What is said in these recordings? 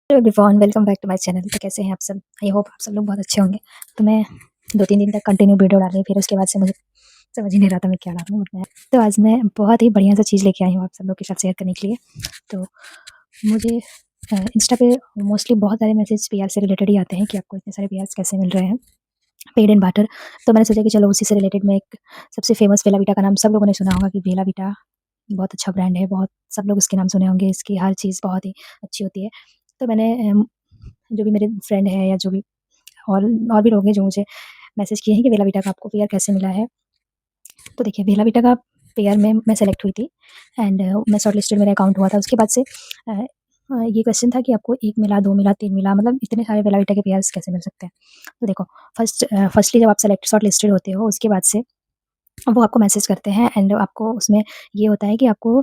Hello everyone, welcome back to my channel. तो कैसे हैं आप सब? आई होप आप सब लोग बहुत अच्छे होंगे। तो मैं 2-3 दिन तक कंटिन्यू वीडियो डाल रही, फिर उसके बाद से मुझे समझ ही नहीं रहा था मैं क्या डालूँ। बट मैं तो आज मैं बहुत ही बढ़िया सा चीज़ लेके आई हूँ आप सब लोग के साथ शेयर करने के लिए। तो मुझे इंस्टा पे मोस्टली बहुत सारे मैसेज पीआर से रिलेटेड ही आते हैं कि आपको इतने सारे पीआर्स कैसे मिल रहे हैं, पेड एंड बार्टर। तो मैंने सोचा कि चलो उसी से रिलेटेड मैं एक सबसे फेमस बेला वीटा का नाम सब लोगों ने सुना होगा कि बेला वीटा बहुत अच्छा ब्रांड है, बहुत सब लोग इसके नाम सुने होंगे, इसकी हर चीज़ बहुत ही अच्छी होती है। तो मैंने जो भी मेरे फ्रेंड है या जो भी और भी लोग हैं जो मुझे मैसेज किए हैं कि बेला वीटा का आपको पेयर कैसे मिला है। तो देखिए, बेला वीटा का पेयर में मैं सेलेक्ट हुई थी एंड मैं शॉर्ट लिस्टेड मेरा अकाउंट हुआ था। उसके बाद से ये क्वेश्चन था कि आपको 1 मिला, 2 मिला, 3 मिला, मतलब इतने सारे बेला वीटा के पेयर्स कैसे मिल सकते हैं। तो देखो, फर्स्टली जब आप सेलेक्ट शॉर्ट लिस्टेड होते हो, उसके बाद से वो आपको मैसेज करते हैं एंड आपको उसमें ये होता है कि आपको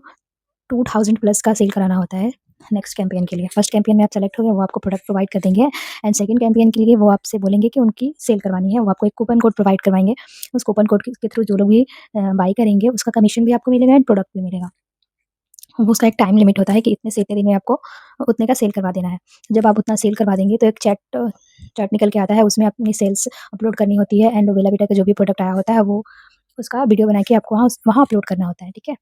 2000 प्लस का सेल कराना होता है नेक्स्ट कैंपेन के लिए। फर्स्ट कैंपेन में आप सेलेक्ट हो गए, वो आपको प्रोडक्ट प्रोवाइड कर देंगे एंड सेकंड कैंपेन के लिए वो आपसे बोलेंगे कि उनकी सेल करवानी है। वो आपको एक कूपन कोड प्रोवाइड करवाएँगे। उस कूपन कोड के थ्रू जो लोग भी बाय करेंगे, उसका कमीशन भी आपको मिलेगा एंड प्रोडक्ट भी मिलेगा। उसका एक टाइम लिमिट होता है कि इतने से इतने दिन में आपको उतने का सेल करवा देना है। जब आप उतना सेल करवा देंगे तो एक चैट चैट निकल के आता है, उसमें अपनी सेल्स अपलोड करनी होती है एंड बेला वीटा का जो भी प्रोडक्ट आया होता है वो उसका वीडियो बना के आपको वहाँ वहाँ अपलोड करना होता है, ठीक है?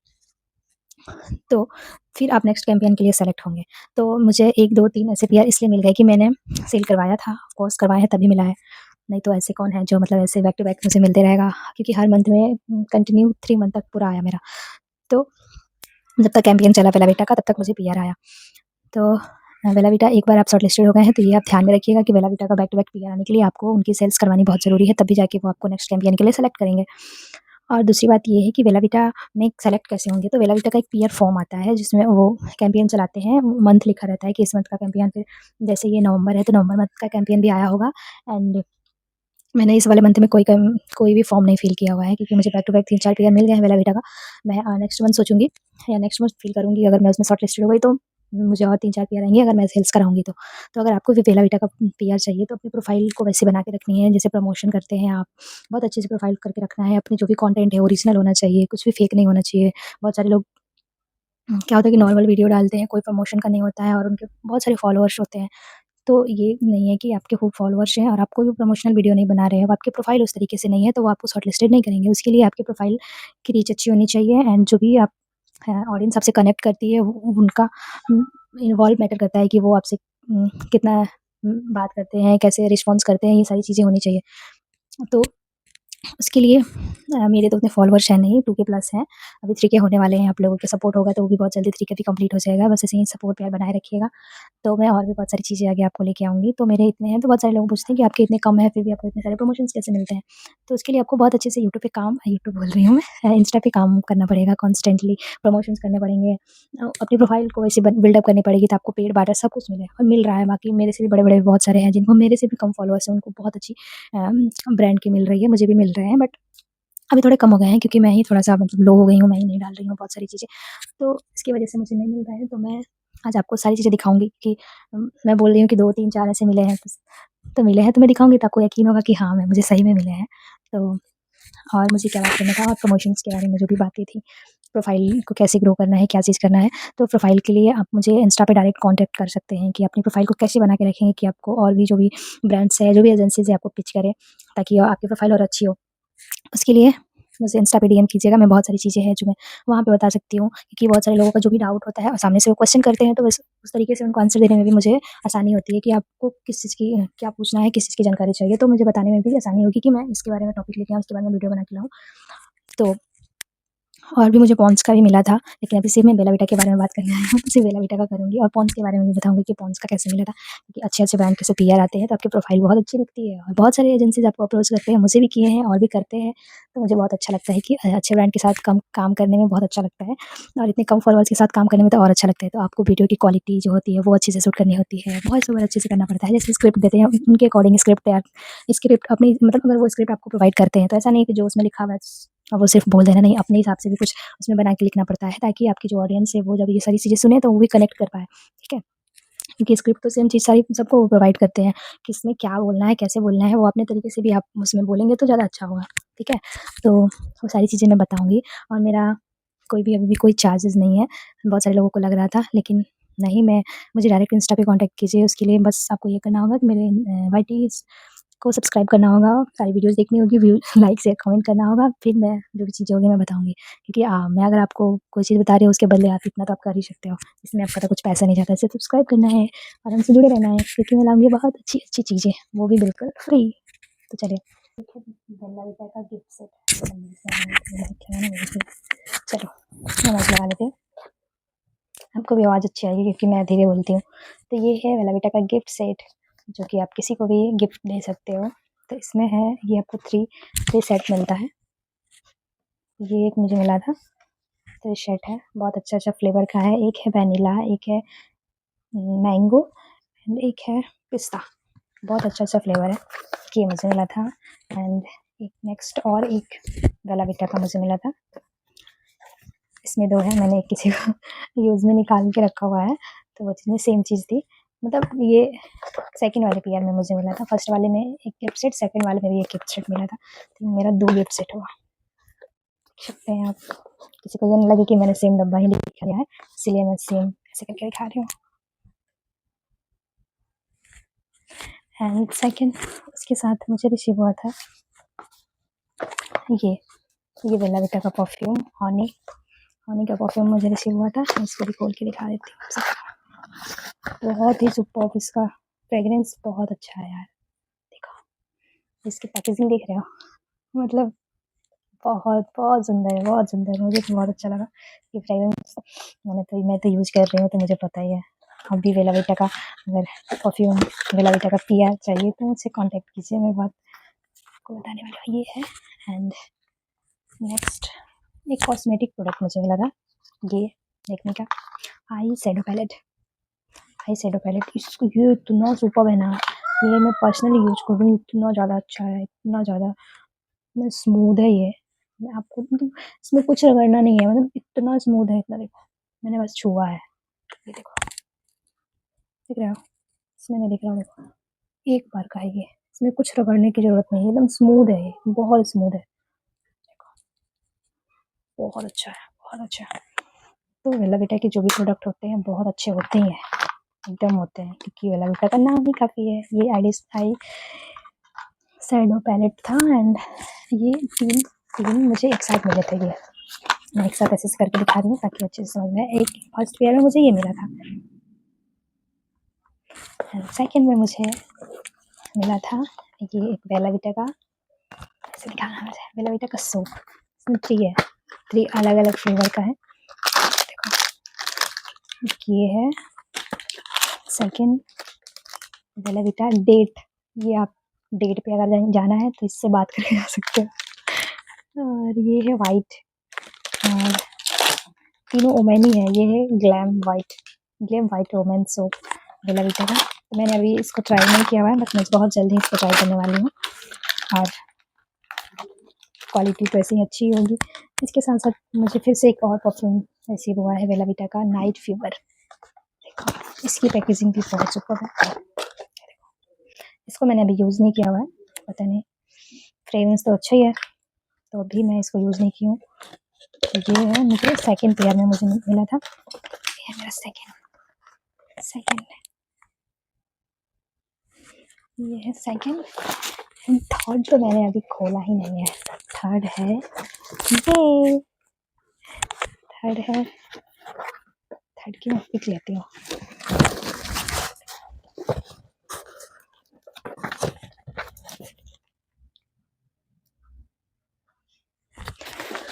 तो फिर आप नेक्स्ट कैंपेन के लिए सेलेक्ट होंगे। तो मुझे 1, 2, 3 ऐसे पीआर इसलिए मिल गए कि मैंने सेल करवाया था, ऑफ कोर्स करवाया है तभी मिला है। नहीं तो ऐसे कौन है जो मतलब ऐसे बैक टू बैक मुझे मिलते रहेगा, क्योंकि हर मंथ में कंटिन्यू 3 मंथ तक पूरा आया मेरा। तो जब तक कैंपेन चला बेला वीटा का तब तक मुझे पीआर आया। तो बेला वीटा एक बार आप शॉर्ट लिस्टेड हो गए हैं तो ये आप ध्यान में रखिएगा कि बेला वीटा का बैक टू बैक पीआर आने के लिए आपको उनकी सेल्स करवानी बहुत ज़रूरी है, तभी जाके वो आपको नेक्स्ट कैंपेन के लिए सेलेक्ट करेंगे। और दूसरी बात ये है कि बेला वीटा में सेलेक्ट कैसे होंगे, तो बेला वीटा का एक पीआर फॉर्म आता है जिसमें वो कैंपेन चलाते हैं, मंथ लिखा रहता है कि इस मंथ का कैंपेन, फिर जैसे ये नवंबर है तो नवंबर मंथ का कैंपेन भी आया होगा एंड मैंने इस वाले मंथ में कोई भी फॉर्म नहीं फिल किया हुआ है क्योंकि मुझे बैक टू बैक 3-4 पीआर मिल गए हैं बेला वीटा का। मैं नेक्स्ट मंथ सोचूँगी या नेक्स्ट मंथ फिल करूँगी, अगर मैं उसमें शॉर्ट लिस्टेड हो गई तो मुझे और 3-4 पीआर आएँगे अगर मैं सेल्स कराऊँगी तो। तो अगर आपको भी बेला वीटा का पीआर चाहिए तो अपनी प्रोफ़ाइल को वैसे बना के रखनी है जैसे प्रमोशन करते हैं आप। बहुत अच्छे से प्रोफ़ाइल करके रखना है, अपनी जो भी कंटेंट है ओरिजिनल होना चाहिए, कुछ भी फेक नहीं होना चाहिए। बहुत सारे लोग क्या होता है कि नॉर्मल वीडियो डालते हैं, कोई प्रमोशन का नहीं होता है और उनके बहुत सारे फॉलोअर्स होते हैं। तो ये नहीं है कि आपके खूब फॉलोअर्स हैं और आप कोई भी प्रमोशनल वीडियो नहीं बना रहे हो, आपकी प्रोफ़ाइल उस तरीके से नहीं है, तो वो आपको शॉर्टलिस्टेड नहीं करेंगे। उसके लिए आपकी प्रोफ़ाइल की रीच अच्छी होनी चाहिए एंड जो भी आप ऑडियंस आपसे कनेक्ट करती है, वो उनका इन्वॉल्व मैटर करता है कि वो आपसे कितना बात करते हैं, कैसे रिस्पॉन्स करते हैं, ये सारी चीज़ें होनी चाहिए। तो उसके लिए मेरे तो उतने फॉलोअर्स हैं नहीं, 2 के प्लस हैं, अभी 3 के होने वाले हैं। आप लोगों के सपोर्ट होगा तो वो भी बहुत जल्दी 3 के भी कंप्लीट हो जाएगा, बस ऐसे ही सपोर्ट प्यार बनाए रखिएगा। तो मैं और भी बहुत सारी चीज़ें आगे आपको लेके आऊँगी। तो मेरे इतने हैं, तो बहुत सारे लोग पूछते हैं कि आपके इतने कम हैं, फिर भी आपको इतने सारे प्रमोशंस कैसे मिलते हैं? तो उसके लिए आपको बहुत अच्छे से यूट्यूब बोल रही हूँ मैं, इंस्टा पे काम करना पड़ेगा कॉन्स्टेंटली, प्रमोशंस करने पड़ेंगे। अपनी प्रोफाइल को वैसे बिल्डअप करनी पड़ेगी तो आपको पेड बार्टर सब कुछ मिले और मिल रहा है। बाकी मेरे से भी बड़े-बड़े बहुत सारे हैं जिनको मेरे से भी कम फॉलोअर्स हैं, उनको बहुत अच्छी ब्रांड की मिल रही है, मुझे भी मिल रहे हैं बट अभी थोड़े कम हो गए हैं क्योंकि मैं ही थोड़ा-सा मतलब लो हो गई हूँ, मैं ही नहीं डाल रही हूँ बहुत सारी चीज़ें। तो इसकी वजह से मुझे नहीं मिल रहा है, तो मैं आज आपको सारी चीज़ें दिखाऊँगी कि मैं बोल रही हूँ कि 2, 3, 4 ऐसे मिले हैं, तो मिले हैं तो मैं दिखाऊँगी तो आपको यकीन होगा कि हाँ, मैं मुझे सही में मिले हैं। तो और मुझे क्या बात करना था और प्रमोशंस के बारे में जो भी बातें थी, प्रोफ़ाइल को कैसे ग्रो करना है, क्या चीज़ करना है। तो प्रोफ़ाइल के लिए आप मुझे इंस्टा पे डायरेक्ट कॉन्टैक्ट कर सकते हैं कि अपनी प्रोफ़ाइल को कैसे बना के रखेंगे कि आपको और भी जो भी ब्रांड्स हैं, जो भी एजेंसीज़ हैं आपको पिच करें ताकि आपकी प्रोफ़ाइल और अच्छी हो। उसके लिए मुझे इंस्टा पे डीएम कीजिएगा, मैं बहुत सारी चीज़ें हैं जो मैं वहाँ पे बता सकती हूँ, क्योंकि बहुत सारे लोगों का जो भी डाउट होता है और सामने से वो क्वेश्चन करते हैं तो बस उस तरीके से उनको आंसर देने में भी मुझे आसानी होती है कि आपको किस चीज़ की क्या पूछना है, किस चीज़ की जानकारी चाहिए, तो मुझे बताने में भी आसानी होगी कि मैं इसके बारे में टॉपिक लेके आऊँ, उसके बारे में वीडियो बना के लाऊँ। तो और भी मुझे पॉन्ड्स का भी मिला था, लेकिन अभी सिर्फ़ मैं बेला वीटा के बारे में बात करने आई हूँ, तो सिर्फ़ बेला वीटा का करूँगी और पॉन्ड्स के बारे में भी बताऊँगी कि पॉन्ड्स का कैसे मिला था। क्योंकि अच्छे-अच्छे ब्रांड के से पीआर आते हैं, तो आपकी प्रोफ़ाइल बहुत अच्छी दिखती है और बहुत सारी एजेंसीज़ आपको अप्रोच करते हैं, मुझे भी किए हैं और भी करते हैं। तो मुझे बहुत अच्छा लगता है कि अच्छे ब्रांड के साथ कम काम करने में बहुत अच्छा लगता है और इतने कम फॉलोअर्स के साथ काम करने में तो और अच्छा लगता है। तो आपको वीडियो की क्वालिटी जो होती है, वो अच्छे से शूट करनी होती है, बहुत सब अच्छे से करना पड़ता है। जैसे स्क्रिप्ट देते हैं, उनके अकॉर्डिंग स्क्रिप्ट अपनी मतलब अगर वो स्क्रिप्ट आपको प्रोवाइड करते हैं, तो ऐसा नहीं है कि जो उसमें लिखा हुआ है वो सिर्फ़ बोल देना, नहीं, अपने हिसाब से भी कुछ उसमें बना के लिखना पड़ता है ताकि आपकी जो ऑडियंस है वो जब ये सारी चीज़ें सुने तो वो भी कनेक्ट कर पाए, ठीक है? क्योंकि स्क्रिप्ट तो सेम चीज़ सारी सबको प्रोवाइड करते हैं, किसमें क्या बोलना है, कैसे बोलना है, वो अपने तरीके से भी आप उसमें बोलेंगे तो ज़्यादा अच्छा होगा, ठीक है? तो वो सारी चीज़ें मैं बताऊँगी और मेरा कोई भी अभी भी कोई चार्जेज़ नहीं है, बहुत सारे लोगों को लग रहा था लेकिन नहीं मैं मुझे डायरेक्ट इंस्टा पे कॉन्टैक्ट कीजिए। उसके लिए बस आपको ये करना होगा कि मेरे वाईटी को सब्सक्राइब करना होगा, सारी वीडियोज़ देखनी होगी, व्यू लाइक शेयर कमेंट करना होगा, फिर मैं जो भी चीज़ें होंगी मैं बताऊँगी। क्योंकि मैं अगर आपको कोई चीज़ बता रही हूँ उसके बदले आप इतना तो आप कर ही सकते हो। इसमें आपका तो कुछ पैसा नहीं जाता, सिर्फ सब्सक्राइब करना है और हमसे जुड़े रहना है, क्योंकि मैं लाऊँगी बहुत अच्छी-अच्छी चीज़ें, वो भी बिल्कुल फ्री। तो चलिए बेला विटा का गिफ्ट सेट चलो आवाज़ लगा लेते हैं। आपको भी आवाज़ अच्छी आएगी क्योंकि मैं धीरे बोलती हूँ। तो ये है बेला विटा का गिफ्ट सेट, जो कि आप किसी को भी गिफ्ट दे सकते हो। तो इसमें है ये आपको थ्री सेट मिलता है। ये एक मुझे मिला था, तो ये सेट है बहुत अच्छा फ्लेवर का है। एक है वैनिला, एक है मैंगो एंड एक है पिस्ता। बहुत अच्छा फ्लेवर है, ये मुझे मिला था। एंड एक नेक्स्ट और एक बेला विटा का मुझे मिला था। इसमें 2 है, मैंने एक किसी को यूज़ में निकाल के रखा हुआ है, तो वो चीज़ में सेम चीज़ थी। मतलब ये सेकंड वाले पेयर में मुझे मिला था, फर्स्ट वाले में एक गिफ्ट सेट, सेकंड वाले में भी एक गिफ्ट सेट मिला था। तो मेरा 2 गिफ्ट सेट हुआ। देख सकते हैं आप, किसी को ये नहीं लगे कि मैंने सेम डब्बा ही दिखाया है, इसलिए मैं सेम ऐसे करके दिखा रही हूँ। एंड सेकंड उसके साथ मुझे रिसीव हुआ था ये बेला विटा का परफ्यूम हनी का परफ्यूम मुझे रिसीव हुआ था। मैं इसको भी खोल के दिखा देती हूँ। बहुत ही सुपर्ब, इसका फ्रेगरेंस बहुत अच्छा है यार। देखो इसकी पैकेजिंग देख रहे हो, मतलब बहुत सुंदर है, बहुत सुंदर। मुझे तो बहुत अच्छा लगा ये फ्रेगरेंस। मैं तो यूज़ कर रही हूँ, तो मुझे पता ही है। आप भी बेला विटा का अगर परफ्यूम बेला विटा का पिया चाहिए तो मुझसे कांटेक्ट कीजिए, मैं बहुत आपको बताने वाली हूँ। ये है एंड नेक्स्ट एक कॉस्मेटिक प्रोडक्ट मुझे मिला था, ये देखने का आई शैडो पैलेट। इसको ये इतना सुपर्ब है ना, ये मैं पर्सनली यूज कर रही हूँ, इतना ज़्यादा अच्छा है, इतना ज़्यादा स्मूथ है ये। मैं आपको मतलब इसमें कुछ रगड़ना नहीं है, मतलब इतना स्मूथ है, इतना देखो मैंने बस छुआ है, ये देखो दिख रहा हो, इसमें नहीं दिख रहा, देखो एक बार का है ये, इसमें कुछ रगड़ने की जरूरत नहीं है, एकदम स्मूथ है, ये बहुत स्मूथ है, बहुत अच्छा है, बहुत अच्छा है। तो बेला विटा के जो भी प्रोडक्ट होते हैं बहुत अच्छे होते ही हैं, एकदम होते हैं, क्योंकि बेला विटा का नाम ही काफ़ी है। ये आई शैडो पैलेट था एंड ये तीन मुझे एक साथ मिले थे। ये मैं एक साथ ऐसे करके दिखा रही हूँ ताकि अच्छे से समझ में। एक फर्स्ट पेयर में मुझे ये मिला था एंड सेकेंड में मुझे मिला था ये एक बेला विटा का, ऐसे दिखाना मुझे, बेला विटा का सोप। इसमें 3 है, 3 अलग अलग फ्लेवर का है। देखो ये है सेकेंड बेला विटा डेट। ये आप डेट पे अगर जाना है तो इससे बात करके जा सकते हो। और ये है वाइट, और तीनों ओमेन ही है। ये है ग्लैम वाइट रोमैन सोप बेला विटा का। तो मैंने अभी इसको ट्राई नहीं किया हुआ है, बट मैं बहुत जल्दी इसको ट्राई करने वाली हूँ, और क्वालिटी तो ऐसी ही अच्छी होगी। इसके साथ साथ मुझे फिर से एक और परफ्यूम रिसीव हुआ है बेला विटा का नाइट फीवर। देखो इसकी पैकेजिंग भी बहुत सुपर है। इसको मैंने अभी यूज़ नहीं किया हुआ है, पता नहीं, फ्रेगरेंस तो अच्छा ही है, तो अभी मैं इसको यूज़ नहीं की हूँ। ये है मुझे सेकंड पेयर में मुझे मिला था, ये है मेरा सेकंड ये है सेकंड एंड थर्ड तो मैंने अभी खोला ही नहीं है। थर्ड है ये, थर्ड की मैं पिक लेती हूँ।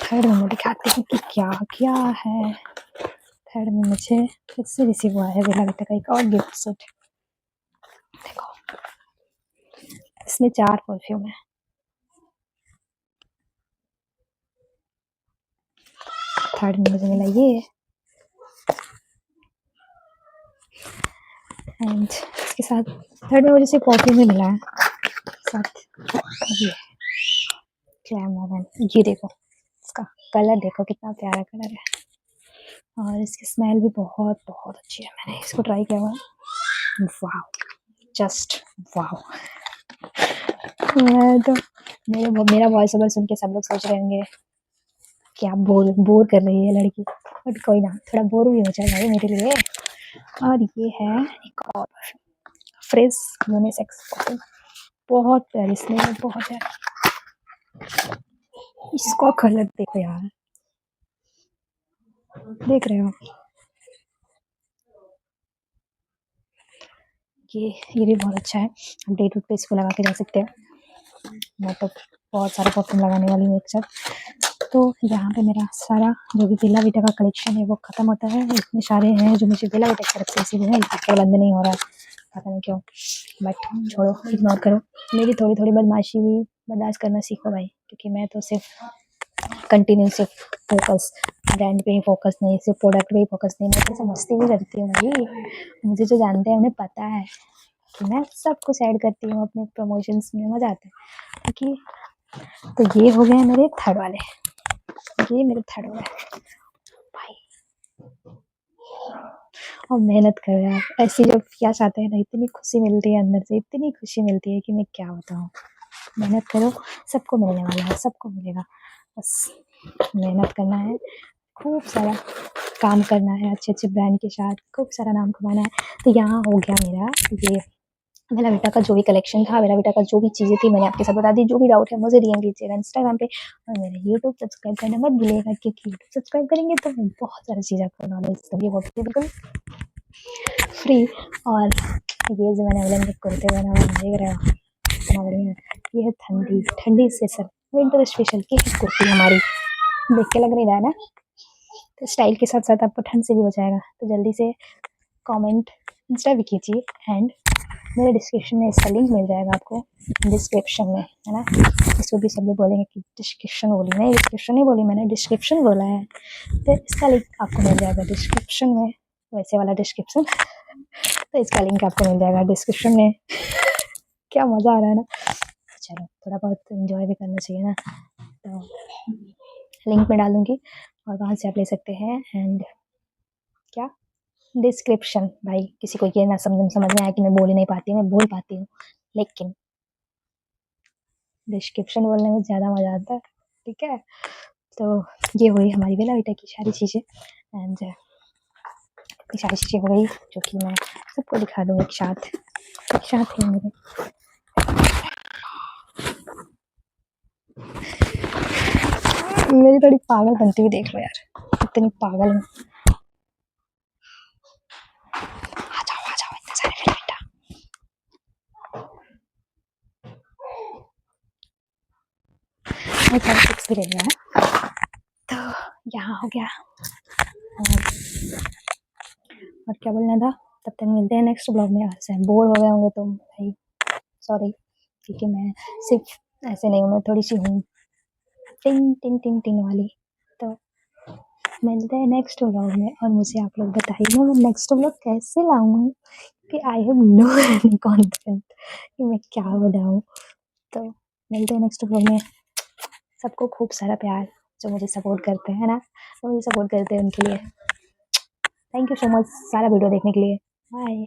थर्ड में मैं दिखाती हूँ कि क्या क्या है। थर्ड में मुझे फिर से रिसीव हुआ है बेला विटा का एक और गिफ्ट सेट। देखो इसमें 4 परफ्यूम है। थर्ड में मुझे मिला ये एंड इसके साथ थर्ड में मुझे सिर्फ परफ्यूम ही मिला है, साथ ये ग्लैम ओवन। ये देखो इसका कलर देखो कितना प्यारा कलर है, और इसकी स्मेल भी बहुत बहुत अच्छी है। मैंने इसको ट्राई किया हुआ है, वाह जस्ट वाह। तो मेरा वॉइस ओवर सुन के सब लोग सोच रहे होंगे कि आप बोर कर रही है लड़की, बट कोई ना, थोड़ा बोर भी हो जाएगा मेरे लिए। और ये है एक और फ्रिज यूनिसेक्स परफ्यूम, बहुत प्यारी स्मेल है, बहुत प्यारी। इसका कलर देखो यार, देख रहे हो, ये भी बहुत अच्छा है। हम डे टू डे इसको लगा के जा सकते हैं। मैं तो बहुत सारे परफ्यूम लगाने वाली हूँ एक साथ। तो यहाँ पे मेरा सारा जो भी बेला वीटा का कलेक्शन है वो खत्म होता है। इतने सारे हैं जो मुझे बेला वीटा की तरफ से इसीलिए है, पैकेट बंद नहीं हो रहा है, पता नहीं क्यों, बट छोड़ो, इग्नोर करो। मेरी थोड़ी थोड़ी बदमाशी भी बर्दाश्त करना सीखो भाई, क्योंकि मैं तो सिर्फ कंटिन्यू सिर्फ फोकस ब्रांड पे ही फोकस नहीं, सिर्फ प्रोडक्ट पे ही फोकस नहीं, मैं तो मस्ती भी करती हूँ भाई। मुझे जो जानते हैं उन्हें पता है कि मैं सब कुछ ऐड करती हूँ अपने प्रमोशंस में, मजा आता है। क्योंकि तो ये हो गए मेरे थर्ड वाले, ये मेरे थर्ड वाले भाई। और मेहनत कर रहा है ऐसी, जब यश आते हैं ना इतनी खुशी मिलती है अंदर से, इतनी खुशी मिलती है कि मैं क्या बताऊँ। मेहनत करो, सबको मिलने वाला है, सबको मिलेगा, बस मेहनत करना है, खूब सारा काम करना है, अच्छे अच्छे ब्रांड के साथ खूब सारा नाम कमाना है। तो यहाँ हो गया मेरा ये बेला वीटा का जो भी कलेक्शन था, बेला वीटा का जो भी चीज़ें थी मैंने आपके साथ बता दी। जो भी डाउट है मुझे डीएम कीजिएगा इंस्टाग्राम पे, और मेरा यूट्यूब सब्सक्राइब करना मत भूलिएगा, क्योंकि यूट्यूब सब्सक्राइब करेंगे तो मैं बहुत सारी चीज़ आपको नॉलेज दूँगी, वो भी बिल्कुल फ्री। और ये जो मैंने अगले कुर्ते बना हुआ देख रहे हो कितना बढ़िया है, ये है ठंडी ठंडी से सर विंटर स्पेशल की कुर्ती हमारी, देख के लग नहीं रहा है ना। तो स्टाइल के साथ साथ आपको ठंड से भी बचाएगा। तो जल्दी से कमेंट इंस्टा भी कीजिए, एंड मेरे डिस्क्रिप्शन में इसका लिंक मिल जाएगा आपको, डिस्क्रिप्शन में, है ना। इसको भी सब लोग बोलेंगे कि डिस्क्रिप्शन बोली, नहीं डिस्क्रिप्शन नहीं बोली मैंने, डिस्क्रिप्शन बोला है। तो इसका लिंक आपको मिल जाएगा डिस्क्रिप्शन में, वैसे वाला डिस्क्रिप्शन। तो इसका लिंक आपको मिल जाएगा डिस्क्रिप्शन में। क्या मज़ा आ रहा है ना। चलो थोड़ा बहुत इंजॉय भी करना चाहिए ना, तो लिंक में डालूंगी और वहाँ से आप ले सकते हैं। एंड क्या डिस्क्रिप्शन, भाई किसी को ये ना समझ में आया कि मैं बोल ही नहीं पाती हूँ, मैं बोल पाती हूँ, लेकिन डिस्क्रिप्शन बोलने में ज़्यादा मज़ा आता है, ठीक है। तो ये हुई हमारी बेला वीटा की सारी चीज़ें, एंड सारी चीज़ें हो गई जो कि मैं सबको दिखा दूँगी एक साथ ही मेरे। मेरी थोड़ी पागल बनती हुई देख लो यार, इतनी पागल हूँ। आ जाओ इतने सारे बेला वीटा। बहुत सारे पिक्स भी ले लिया है, तो यहाँ हो गया। और क्या बोलना था, तब तक मिलते हैं नेक्स्ट ब्लॉग में। आज से बोर हो गए होंगे तुम भाई, सॉरी, क्योंकि मैं सिर्फ ऐसे नहीं हूँ, मैं थोड़ी सी हूँ टिंग टिंग टिंग टिंग वाली। तो मिलते हैं नेक्स्ट व्लॉग में, और मुझे आप लोग बताइए मैं नेक्स्ट व्लॉग कैसे लाऊं, कि I have no any confident कि मैं क्या बनाऊं। तो मिलते हैं नेक्स्ट व्लॉग में। सबको खूब सारा प्यार, जो मुझे सपोर्ट करते हैं ना, जो मुझे सपोर्ट करते हैं उनके लिए थैंक यू सो मच सारा वीडियो देखने के लिए। बाय।